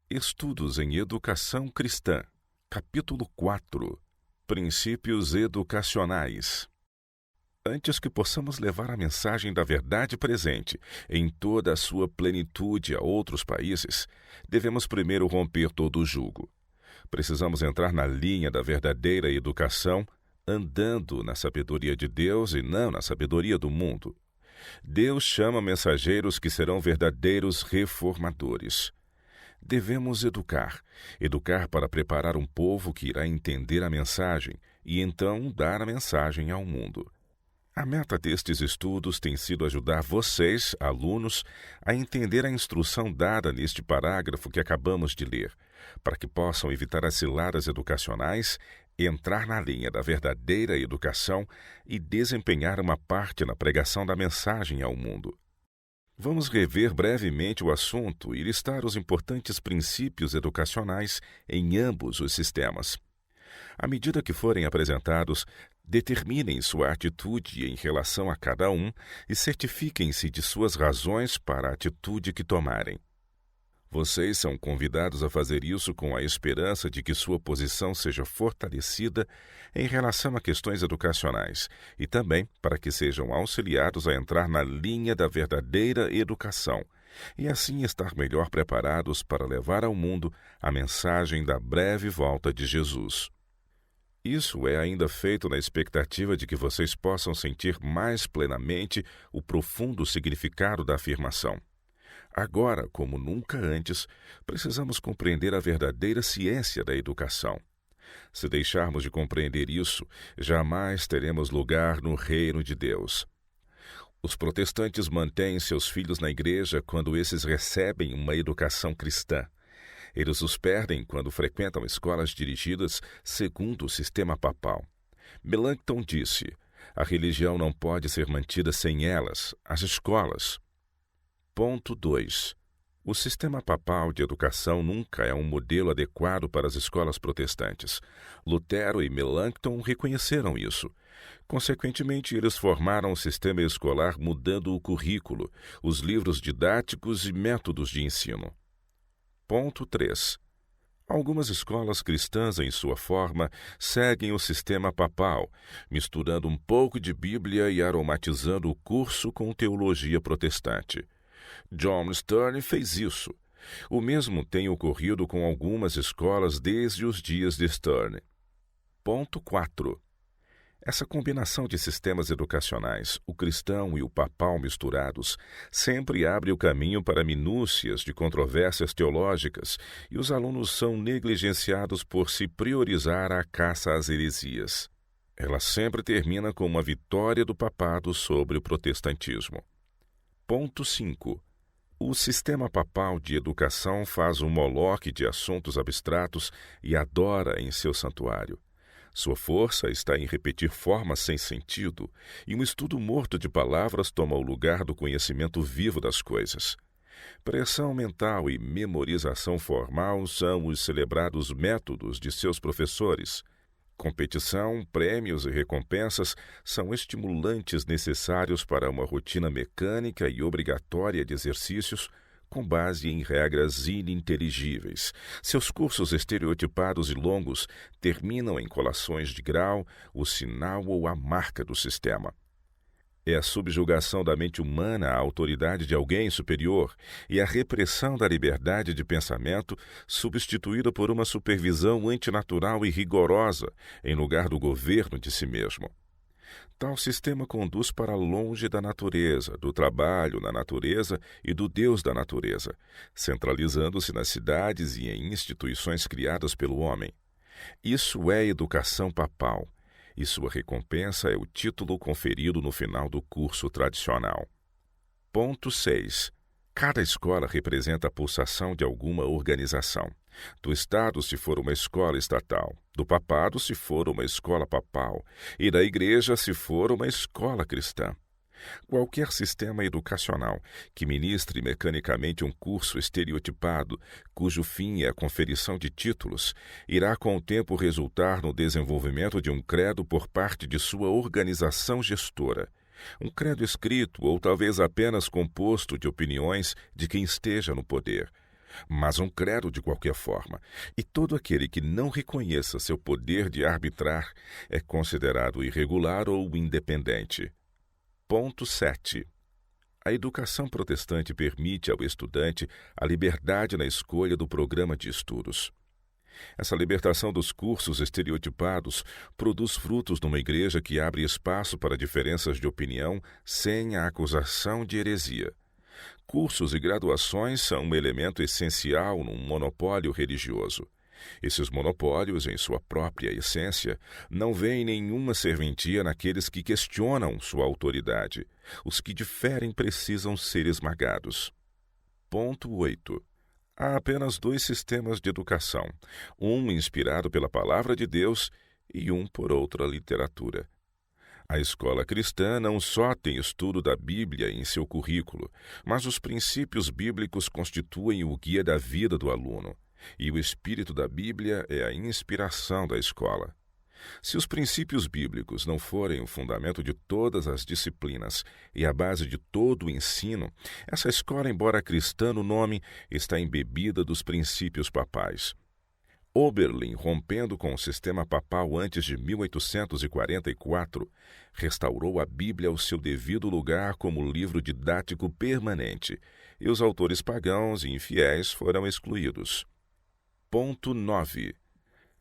Estudos em Educação Cristã, capítulo 4. Princípios educacionais. Antes que possamos levar a mensagem da verdade presente em toda a sua plenitude a outros países, devemos primeiro romper todo o jugo. Precisamos entrar na linha da verdadeira educação, andando na sabedoria de Deus e não na sabedoria do mundo. Deus chama mensageiros que serão verdadeiros reformadores. Devemos educar para preparar um povo que irá entender a mensagem e então dar a mensagem ao mundo. A meta destes estudos tem sido ajudar vocês, alunos, a entender a instrução dada neste parágrafo que acabamos de ler, para que possam evitar as ciladas educacionais, entrar na linha da verdadeira educação e desempenhar uma parte na pregação da mensagem ao mundo. Vamos rever brevemente o assunto e listar os importantes princípios educacionais em ambos os sistemas. À medida que forem apresentados, determinem sua atitude em relação a cada um e certifiquem-se de suas razões para a atitude que tomarem. Vocês são convidados a fazer isso com a esperança de que sua posição seja fortalecida em relação a questões educacionais e também para que sejam auxiliados a entrar na linha da verdadeira educação e assim estar melhor preparados para levar ao mundo a mensagem da breve volta de Jesus. Isso é ainda feito na expectativa de que vocês possam sentir mais plenamente o profundo significado da afirmação. Agora, como nunca antes, precisamos compreender a verdadeira ciência da educação. Se deixarmos de compreender isso, jamais teremos lugar no reino de Deus. Os protestantes mantêm seus filhos na igreja quando esses recebem uma educação cristã. Eles os perdem quando frequentam escolas dirigidas segundo o sistema papal. Melanchthon disse: a religião não pode ser mantida sem elas, as escolas. Ponto 2. O sistema papal de educação nunca é um modelo adequado para as escolas protestantes. Lutero e Melanchthon reconheceram isso. Consequentemente, eles formaram um sistema escolar mudando o currículo, os livros didáticos e métodos de ensino. Ponto 3. Algumas escolas cristãs, em sua forma, seguem o sistema papal, misturando um pouco de Bíblia e aromatizando o curso com teologia protestante. John Stern fez isso. O mesmo tem ocorrido com algumas escolas desde os dias de Stern. Ponto 4. Essa combinação de sistemas educacionais, o cristão e o papal misturados, sempre abre o caminho para minúcias de controvérsias teológicas e os alunos são negligenciados por se priorizar a caça às heresias. Ela sempre termina com uma vitória do papado sobre o protestantismo. Ponto 5. O sistema papal de educação faz um moloque de assuntos abstratos e adora em seu santuário. Sua força está em repetir formas sem sentido, e um estudo morto de palavras toma o lugar do conhecimento vivo das coisas. Pressão mental e memorização formal são os celebrados métodos de seus professores. Competição, prêmios e recompensas são estimulantes necessários para uma rotina mecânica e obrigatória de exercícios com base em regras ininteligíveis. Seus cursos estereotipados e longos terminam em colações de grau, o sinal ou a marca do sistema. É a subjugação da mente humana à autoridade de alguém superior e a repressão da liberdade de pensamento substituída por uma supervisão antinatural e rigorosa em lugar do governo de si mesmo. Tal sistema conduz para longe da natureza, do trabalho na natureza e do Deus da natureza, centralizando-se nas cidades e em instituições criadas pelo homem. Isso é educação papal. E sua recompensa é o título conferido no final do curso tradicional. Ponto 6. Cada escola representa a pulsação de alguma organização. Do Estado, se for uma escola estatal, do papado, se for uma escola papal, e da igreja, se for uma escola cristã. Qualquer sistema educacional que ministre mecanicamente um curso estereotipado, cujo fim é a conferição de títulos, irá com o tempo resultar no desenvolvimento de um credo por parte de sua organização gestora. Um credo escrito ou talvez apenas composto de opiniões de quem esteja no poder. mas um credo de qualquer forma, e todo aquele que não reconheça seu poder de arbitrar é considerado irregular ou independente. Ponto 7. A educação protestante permite ao estudante a liberdade na escolha do programa de estudos. Essa libertação dos cursos estereotipados produz frutos numa igreja que abre espaço para diferenças de opinião sem a acusação de heresia. Cursos e graduações são um elemento essencial num monopólio religioso. Esses monopólios, em sua própria essência, não veem nenhuma serventia naqueles que questionam sua autoridade. Os que diferem precisam ser esmagados. Ponto 8. Há apenas 2 sistemas de educação, um inspirado pela Palavra de Deus e um por outra literatura. A escola cristã não só tem estudo da Bíblia em seu currículo, mas os princípios bíblicos constituem o guia da vida do aluno, e o espírito da Bíblia é a inspiração da escola. Se os princípios bíblicos não forem o fundamento de todas as disciplinas e a base de todo o ensino, essa escola, embora cristã no nome, está embebida dos princípios papais. Oberlin, rompendo com o sistema papal antes de 1844, restaurou a Bíblia ao seu devido lugar como livro didático permanente, e os autores pagãos e infiéis foram excluídos. Ponto 9.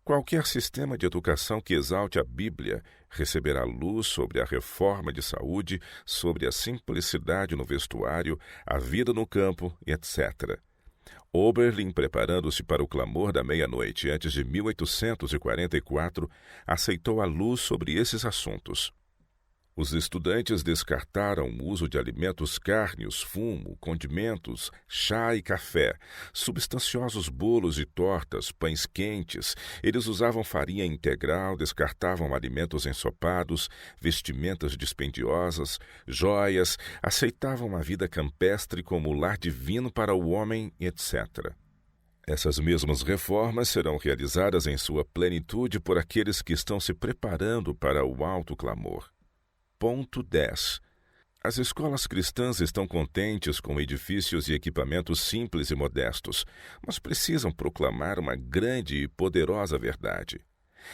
Qualquer sistema de educação que exalte a Bíblia receberá luz sobre a reforma de saúde, sobre a simplicidade no vestuário, a vida no campo, etc. Oberlin, preparando-se para o clamor da meia-noite antes de 1844, aceitou a luz sobre esses assuntos. Os estudantes descartaram o uso de alimentos cárneos, fumo, condimentos, chá e café, substanciosos bolos e tortas, pães quentes. Eles usavam farinha integral, descartavam alimentos ensopados, vestimentas dispendiosas, joias, aceitavam uma vida campestre como lar divino para o homem, etc. Essas mesmas reformas serão realizadas em sua plenitude por aqueles que estão se preparando para o alto clamor. Ponto 10. As escolas cristãs estão contentes com edifícios e equipamentos simples e modestos, mas precisam proclamar uma grande e poderosa verdade.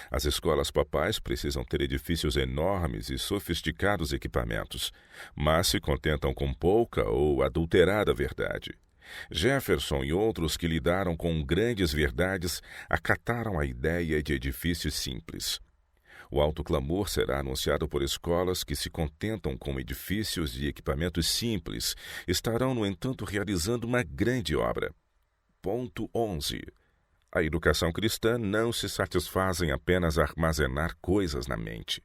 As escolas papais precisam ter edifícios enormes e sofisticados equipamentos, mas se contentam com pouca ou adulterada verdade. Jefferson e outros que lidaram com grandes verdades acataram a ideia de edifícios simples. O alto clamor será anunciado por escolas que se contentam com edifícios e equipamentos simples. Estarão, no entanto, realizando uma grande obra. Ponto 11. A educação cristã não se satisfaz em apenas armazenar coisas na mente.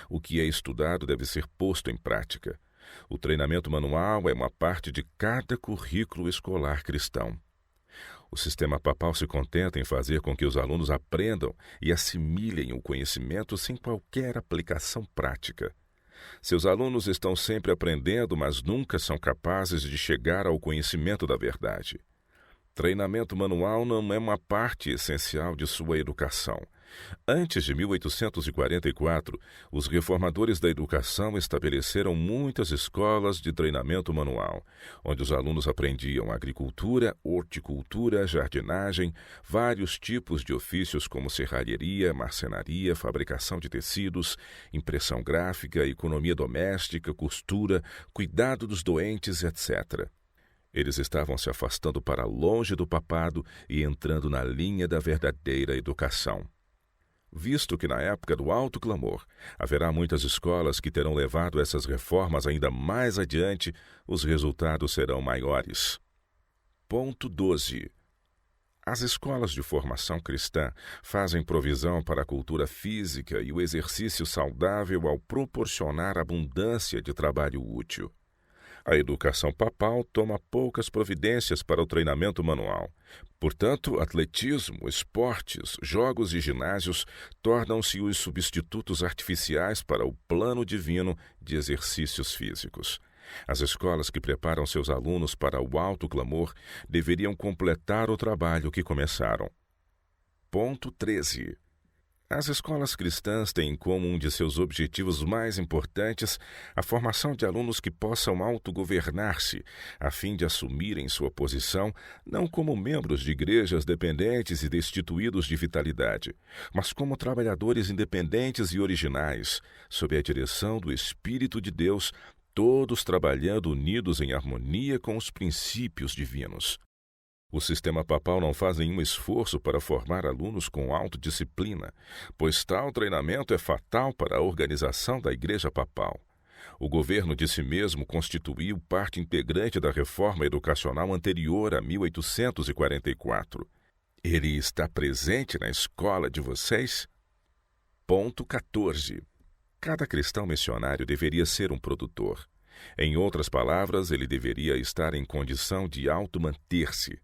O que é estudado deve ser posto em prática. O treinamento manual é uma parte de cada currículo escolar cristão. O sistema papal se contenta em fazer com que os alunos aprendam e assimilem o conhecimento sem qualquer aplicação prática. Seus alunos estão sempre aprendendo, mas nunca são capazes de chegar ao conhecimento da verdade. Treinamento manual não é uma parte essencial de sua educação. Antes de 1844, os reformadores da educação estabeleceram muitas escolas de treinamento manual, onde os alunos aprendiam agricultura, horticultura, jardinagem, vários tipos de ofícios como serralheria, marcenaria, fabricação de tecidos, impressão gráfica, economia doméstica, costura, cuidado dos doentes, etc. Eles estavam se afastando para longe do papado e entrando na linha da verdadeira educação. Visto que na época do alto clamor haverá muitas escolas que terão levado essas reformas ainda mais adiante, os resultados serão maiores. Ponto 12. As escolas de formação cristã fazem provisão para a cultura física e o exercício saudável ao proporcionar abundância de trabalho útil. A educação papal toma poucas providências para o treinamento manual. Portanto, atletismo, esportes, jogos e ginásios tornam-se os substitutos artificiais para o plano divino de exercícios físicos. As escolas que preparam seus alunos para o alto clamor deveriam completar o trabalho que começaram. Ponto 13. As escolas cristãs têm como um de seus objetivos mais importantes a formação de alunos que possam autogovernar-se, a fim de assumirem sua posição não como membros de igrejas dependentes e destituídos de vitalidade, mas como trabalhadores independentes e originais, sob a direção do Espírito de Deus, todos trabalhando unidos em harmonia com os princípios divinos. O sistema papal não faz nenhum esforço para formar alunos com autodisciplina, pois tal treinamento é fatal para a organização da Igreja Papal. O governo de si mesmo constituiu parte integrante da reforma educacional anterior a 1844. Ele está presente na escola de vocês? Ponto 14. Cada cristão missionário deveria ser um produtor. Em outras palavras, ele deveria estar em condição de automanter-se.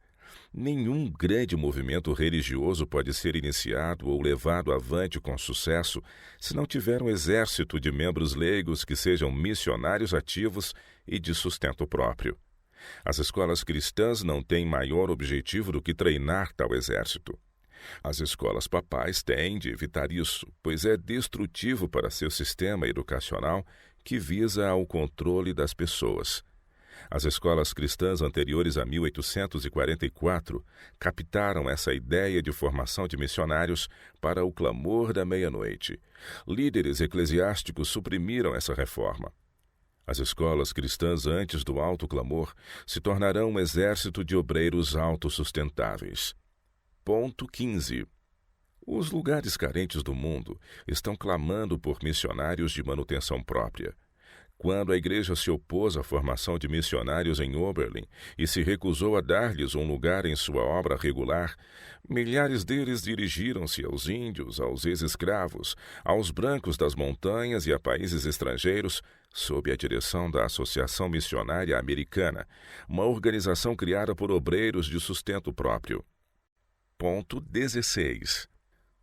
Nenhum grande movimento religioso pode ser iniciado ou levado avante com sucesso se não tiver um exército de membros leigos que sejam missionários ativos e de sustento próprio. As escolas cristãs não têm maior objetivo do que treinar tal exército. As escolas papais têm de evitar isso, pois é destrutivo para seu sistema educacional que visa ao controle das pessoas. As escolas cristãs anteriores a 1844 captaram essa ideia de formação de missionários para o clamor da meia-noite. Líderes eclesiásticos suprimiram essa reforma. As escolas cristãs antes do alto clamor se tornarão um exército de obreiros autossustentáveis. Ponto 15. Os lugares carentes do mundo estão clamando por missionários de manutenção própria. Quando a igreja se opôs à formação de missionários em Oberlin e se recusou a dar-lhes um lugar em sua obra regular, milhares deles dirigiram-se aos índios, aos ex-escravos, aos brancos das montanhas e a países estrangeiros, sob a direção da Associação Missionária Americana, uma organização criada por obreiros de sustento próprio. Ponto 16.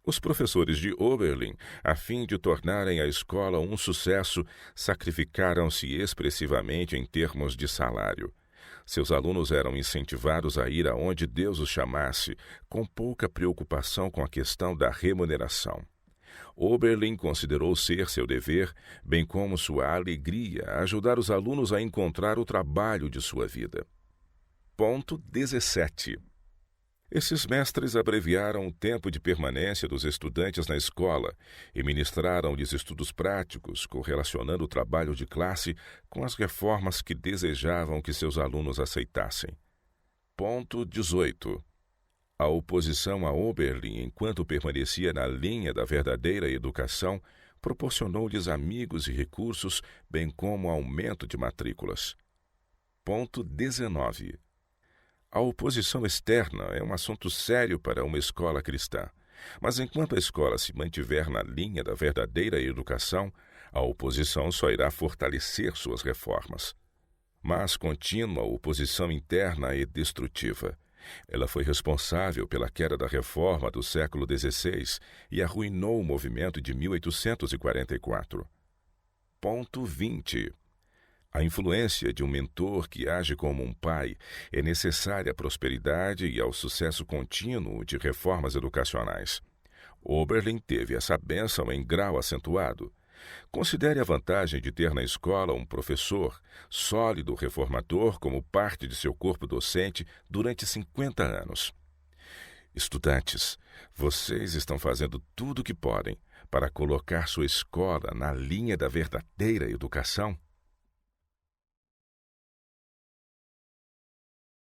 Os professores de Oberlin, a fim de tornarem a escola um sucesso, sacrificaram-se expressivamente em termos de salário. Seus alunos eram incentivados a ir aonde Deus os chamasse, com pouca preocupação com a questão da remuneração. Oberlin considerou ser seu dever, bem como sua alegria, ajudar os alunos a encontrar o trabalho de sua vida. Ponto 17. Esses mestres abreviaram o tempo de permanência dos estudantes na escola e ministraram-lhes estudos práticos, correlacionando o trabalho de classe com as reformas que desejavam que seus alunos aceitassem. Ponto 18. A oposição a Oberlin, enquanto permanecia na linha da verdadeira educação, proporcionou-lhes amigos e recursos, bem como aumento de matrículas. Ponto 19. A oposição externa é um assunto sério para uma escola cristã, mas enquanto a escola se mantiver na linha da verdadeira educação, a oposição só irá fortalecer suas reformas. Mas contínua oposição interna é destrutiva. Ela foi responsável pela queda da reforma do século XVI e arruinou o movimento de 1844. Ponto 20. A influência de um mentor que age como um pai é necessária à prosperidade e ao sucesso contínuo de reformas educacionais. Oberlin teve essa bênção em grau acentuado. Considere a vantagem de ter na escola um professor, sólido reformador como parte de seu corpo docente durante 50 anos. Estudantes, vocês estão fazendo tudo o que podem para colocar sua escola na linha da verdadeira educação?